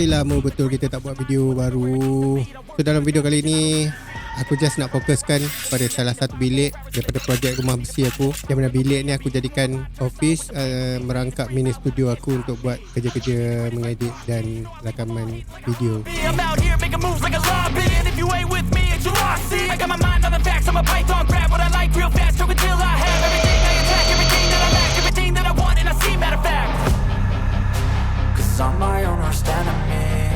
Lama betul kita tak buat video baru. So dalam video kali ni aku just nak fokuskan pada salah satu bilik daripada projek rumah besi aku. Yang mana bilik ni aku jadikan office, merangkap mini studio aku untuk buat kerja-kerja mengedit dan rakaman video. I'm my own worst enemy.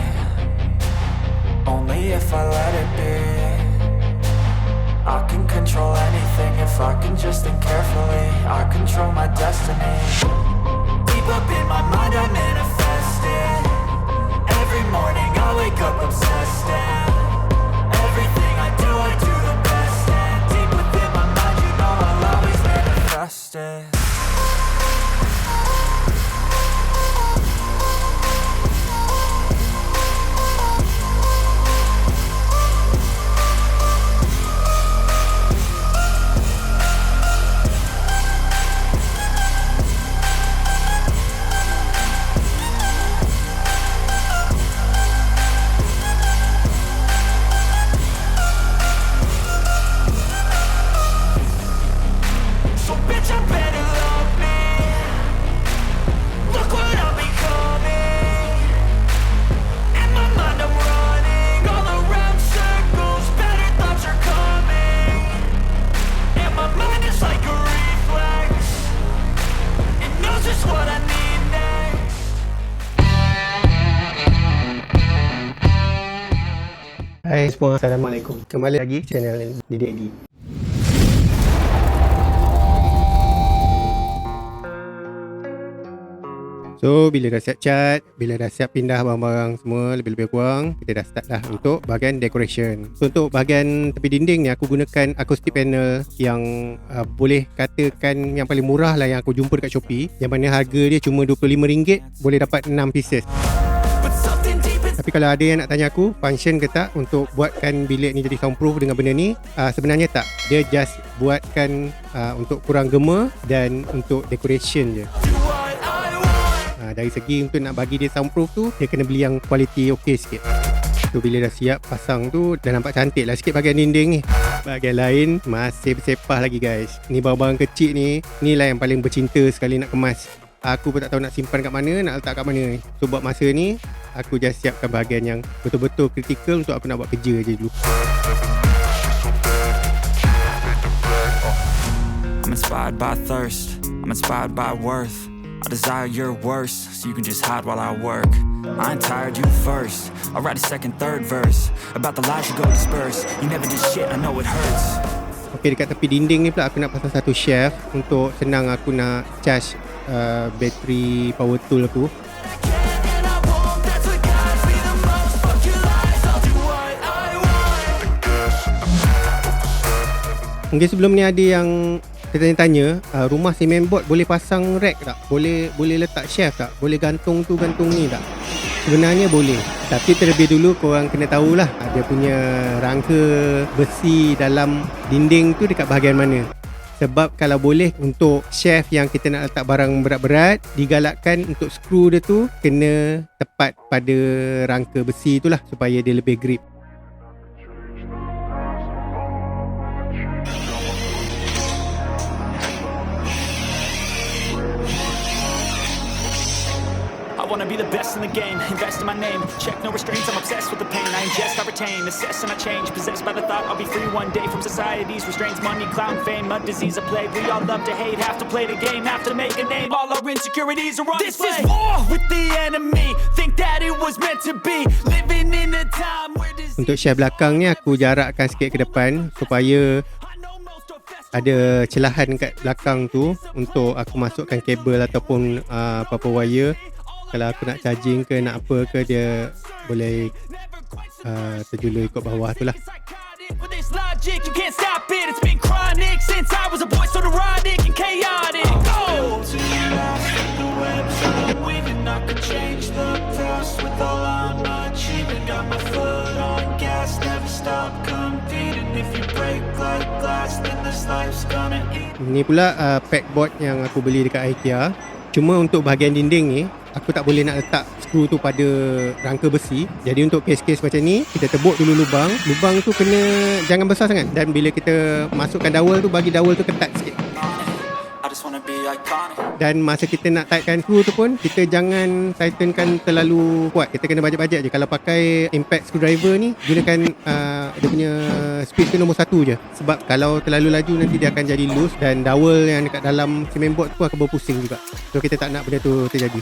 Only if I let it be. I can control anything if I can just think carefully. I control my destiny. Deep up in my mind I manifest it. Every morning I wake up obsessed and everything I do the best. And deep within my mind you know I'll always manifest it. Hai semua, Assalamualaikum. Kembali lagi channel Didi Edi. So bila dah siap cat, bila dah siap pindah barang-barang semua lebih-lebih kurang, kita dah start dah untuk bahagian decoration. So untuk bahagian tepi dinding ni aku gunakan acoustic panel yang boleh katakan yang paling murah lah yang aku jumpa dekat Shopee, yang mana harga dia cuma RM25, boleh dapat 6 pieces. Tapi kalau ada yang nak tanya aku function ke tak untuk buatkan bilik ni jadi soundproof dengan benda ni, sebenarnya tak. Dia just buatkan untuk kurang gema dan untuk decoration je. Dari segi untuk nak bagi dia soundproof tu, dia kena beli yang kualiti okey sikit. So bila dah siap pasang tu, dah nampak cantik lah sikit bahagian dinding ni. Bahagian lain masih bersepah lagi guys. Ni barang-barang kecil ni, inilah yang paling bercinta sekali nak kemas. Aku pun tak tahu nak simpan kat mana, nak letak kat mana. So buat masa ni, aku just siapkan bahagian yang betul-betul kritikal untuk aku nak buat kerja je dulu. I'm inspired by thirst, I'm inspired by worth. I desire your worst, so you can just hide while I work. I ain't tired, you first. I'll write a second, third verse about the lies you go disperse. You never did shit, I know it hurts. Okay, dekat tepi dinding ni pula aku nak pasang satu shelf untuk senang aku nak charge bateri power tool aku. Mungkin sebelum ni ada yang tanya-tanya, rumah cement board boleh pasang rack tak? Boleh letak shelf tak? Boleh gantung tu gantung ni tak? Sebenarnya boleh. Tapi terlebih dulu korang kena tahulah dia punya rangka besi dalam dinding tu dekat bahagian mana. Sebab kalau boleh untuk shelf yang kita nak letak barang berat-berat, digalakkan untuk skru dia tu kena tepat pada rangka besi tu lah supaya dia lebih grip. I wanna be the best in the game, invest in my name. Check no restraints, I'm obsessed with the pain. I ingest, I retain, assess and I change. Possessed by the thought I'll be free one day from society's restraints. Money, clown, fame, a disease, a plague. We all love to hate, have to play the game, have to make a name. All our insecurities are on display. This is war with the enemy. Think that it was meant to be. Living in a time where this. Untuk shelf belakang ni aku jarakkan sikit ke depan supaya ada celahan kat belakang tu untuk aku masukkan kabel ataupun apa-apa wire. Kalau aku nak charging ke nak apa ke, dia boleh terjulur ikut bawah tu lah. Ini pula pack board yang aku beli dekat IKEA. Cuma untuk bahagian dinding ni aku tak boleh nak letak skru tu pada rangka besi. Jadi untuk kes-kes macam ni, kita tebuk dulu lubang. Lubang tu jangan besar sangat. Dan bila kita masukkan dowel tu, bagi dowel tu ketat sikit. Dan masa kita nak tightkan screw tu pun, kita jangan tightenkan terlalu kuat. Kita kena bajet-bajet je. Kalau pakai impact screwdriver ni, gunakan dia punya speed tu nombor 1 je. Sebab kalau terlalu laju nanti dia akan jadi loose dan dowel yang dekat dalam cement board tu akan berpusing juga. So kita tak nak benda tu terjadi.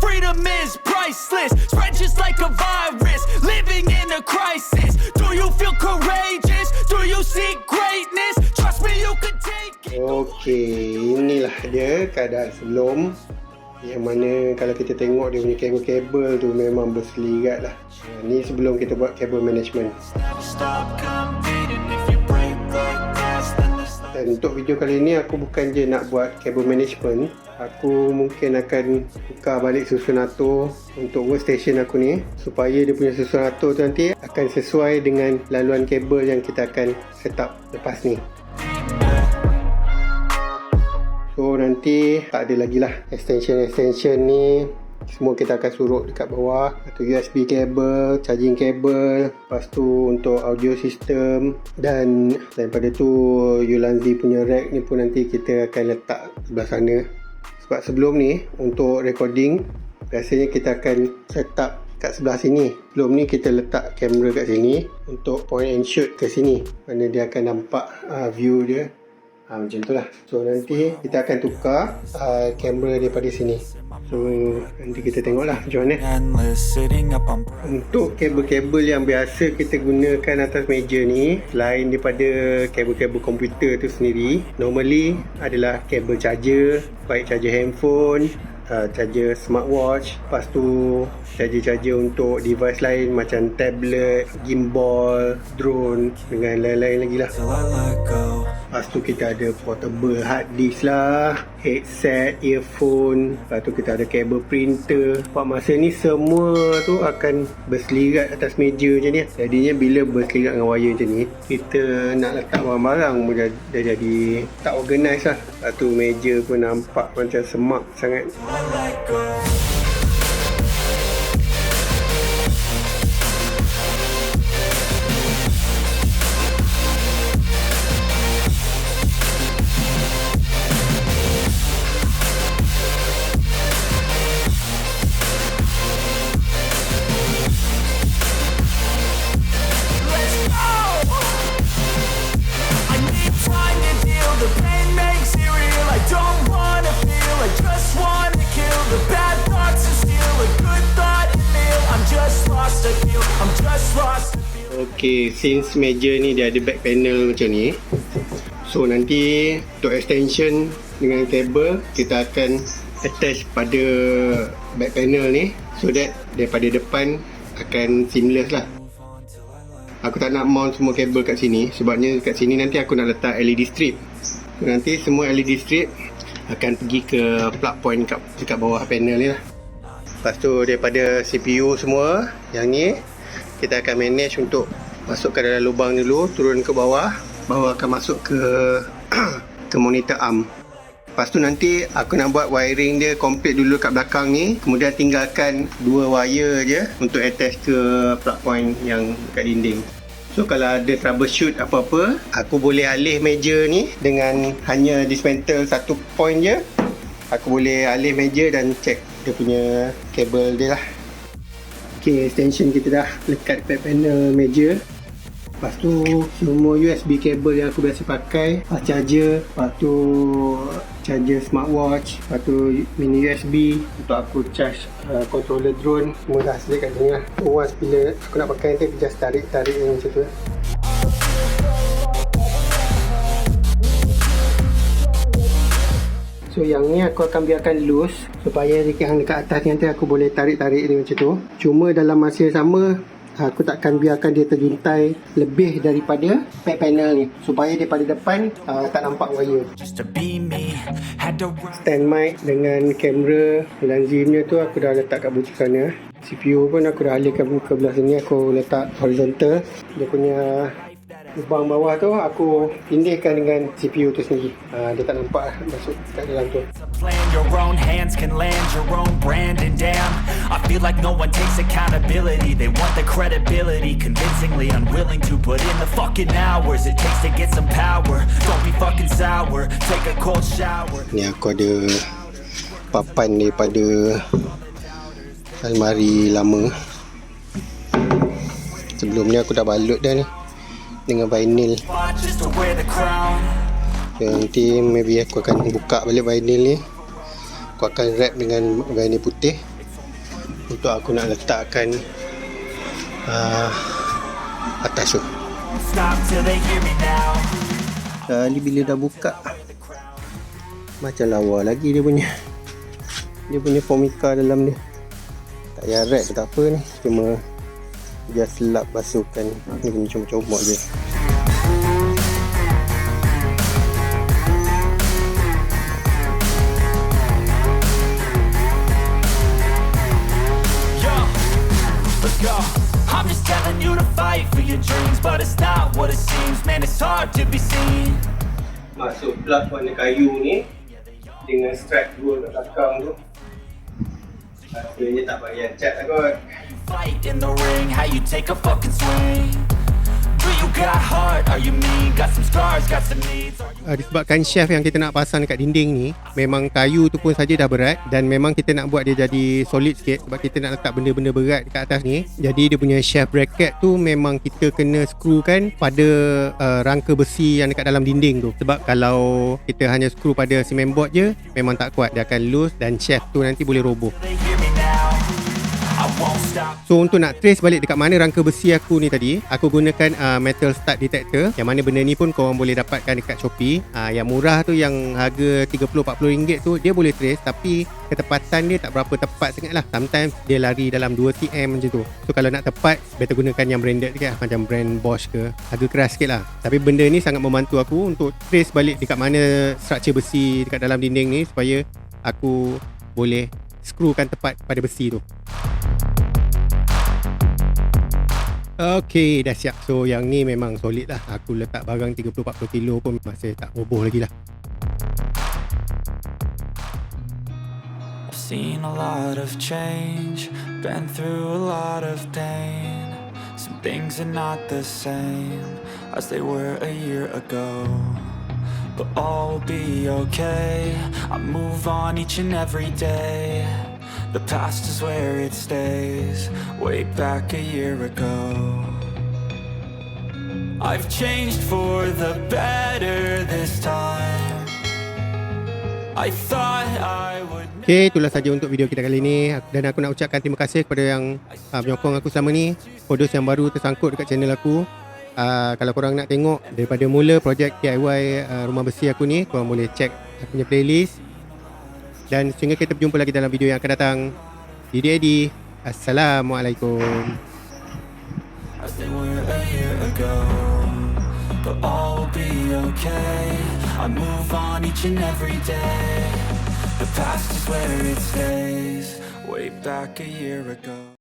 Freedom is priceless, spread just like a virus. Living in a crisis. Do you feel courageous? Do you seek greatness? Trust me, you can take it. Okey, inilah dia keadaan sebelum. Yang mana kalau kita tengok dia punya kabel-kabel tu memang berselirat lah. Ni sebelum kita buat kabel management. Dan untuk video kali ni aku bukan je nak buat kabel management. Aku mungkin akan tukar balik susunator untuk workstation aku ni, supaya dia punya susunator tu nanti akan sesuai dengan laluan kabel yang kita akan set up lepas ni. So nanti tak ada lagi lah extension ni, semua kita akan suruh dekat bawah. Atau USB kabel, charging kabel, lepas tu untuk audio system, dan daripada tu Yulanzi punya rack ni pun nanti kita akan letak sebelah sana. Sebab sebelum ni untuk recording biasanya kita akan set up kat sebelah sini. Sebelum ni kita letak kamera kat sini untuk point and shoot ke sini, mana dia akan nampak view dia. Macam tu lah. So nanti kita akan tukar kamera daripada sini. So nanti kita tengoklah macam mana. Untuk kabel-kabel yang biasa kita gunakan atas meja ni, selain daripada kabel-kabel komputer tu sendiri, normally adalah kabel charger, baik charger handphone, charger smartwatch, lepas tu charger-charger untuk device lain macam tablet, gimbal, drone dengan lain-lain lagi lah. Lepas tu kita ada portable hard disk lah, headset, earphone, lepas tu kita ada kabel printer. Sebab masa ni semua tu akan berselirat atas meja macam ni. Jadinya bila berselirat dengan wire macam ni, kita nak letak barang-barang dah jadi tak organize lah. Lepas tu meja pun nampak macam semak sangat. Okay, since meja ni dia ada back panel macam ni, so nanti untuk extension dengan kabel kita akan attach pada back panel ni, so that daripada depan akan seamless lah. Aku tak nak mount semua kabel kat sini, sebabnya kat sini nanti aku nak letak LED strip. So nanti semua LED strip akan pergi ke plug point dekat bawah panel ni lah. Lepas tu daripada CPU semua, yang ni kita akan manage untuk masukkan dalam lubang dulu, turun ke bawah. Bawah akan masuk ke monitor arm. Lepas tu nanti aku nak buat wiring dia complete dulu kat belakang ni, kemudian tinggalkan 2 wire je untuk attach ke plug point yang kat dinding. So kalau ada troubleshoot apa-apa, aku boleh alih meja ni dengan hanya dismantle 1 point je. Aku boleh alih meja dan check dia punya kabel dia lah. Okay, extension kita dah lekat back panel meja. Lepas tu semua USB kabel yang aku biasa pakai, charger, lepas tu charger smartwatch, lepas tu mini USB untuk aku charge controller drone, semua dah select kat sini lah. Once bila aku nak pakai nanti, just tarik-tarik macam tu lah. So yang ni aku akan biarkan loose supaya yang dekat atas ni nanti aku boleh tarik-tarik dia macam tu. Cuma dalam masa yang sama, aku takkan biarkan dia terjuntai lebih daripada back panel ni, supaya daripada depan tak nampak wire. Stand mic dengan kamera dan zoomnya tu aku dah letak kat butik sana. CPU pun aku dah alihkan ke belah sini, aku letak horizontal. Dia punya lubang bawah tu aku tindihkan dengan CPU tu sendiri. Dia tak nampak masuk kat dalam tu. Plan your own hands can land your own brand, and damn, I feel like no one takes accountability. They want the credibility, convincingly unwilling to put in the fucking hours it takes to get some power. Don't be fucking sour, take a cold shower. Ni aku ada papan daripada almari lama. Sebelum ni aku dah balut dah ni dengan vinyl. Just to wear the crown. Nanti maybe aku akan buka balik vinyl ni. Aku akan wrap dengan vinyl putih untuk aku nak letakkan atas tu. Stop till they hear me now. Kali bila dah buka macam lawa lagi dia punya formika dalam ni. Tak payah wrap tak apa ni, cuma just lap basuhkan ni, comot-comot je. I'm just telling you to fight for your dreams, but it's not what it seems, man, it's hard to be seen. Masuk plug warna kayu ni dengan strap dua kat belakang tu. Rasanya tak payah cat lah kot. Fight in the ring, how you take a fucking swing. Do you got heart, are you mean, got some scars, got some needs. Disebabkan shelf yang kita nak pasang dekat dinding ni, memang kayu tu pun saja dah berat, dan memang kita nak buat dia jadi solid sikit sebab kita nak letak benda-benda berat dekat atas ni. Jadi dia punya shelf bracket tu memang kita kena screwkan pada rangka besi yang dekat dalam dinding tu. Sebab kalau kita hanya screw pada cement board je, memang tak kuat, dia akan loose dan shelf tu nanti boleh roboh. So untuk nak trace balik dekat mana rangka besi aku ni tadi, aku gunakan metal stud detector, yang mana benda ni pun korang boleh dapatkan dekat Shopee. Yang murah tu, yang harga RM30-40 tu, dia boleh trace, tapi ketepatan dia tak berapa tepat sangat lah. Sometimes dia lari dalam 2 cm macam tu. So kalau nak tepat, better gunakan yang branded sikit lah, macam brand Bosch ke, harga keras sikit lah. Tapi benda ni sangat membantu aku untuk trace balik dekat mana structure besi dekat dalam dinding ni, supaya aku boleh screwkan tepat pada besi tu. Okay, dah siap. So yang ni memang solid lah. Aku letak barang 30-40 kilo pun masih tak roboh lagi lah. I've seen a lot of change, been through a lot of pain. Some things are not the same as they were a year ago, but all will be okay. I move on each and every day. The past is where it stays, way back a year ago. I've changed for the better this time. I thought I would. Okay, itulah saja untuk video kita kali ni. Dan aku nak ucapkan terima kasih kepada yang menyokong aku selama ni. For those yang baru tersangkut dekat channel aku, kalau korang nak tengok daripada mula projek DIY rumah besi aku ni, korang boleh check aku punya playlist. Dan sehingga kita berjumpa lagi dalam video yang akan datang. Didi Edi, Assalamualaikum. As they were a year ago, but all will be okay. I move on each and every day. The past is where it stays, way back a year ago.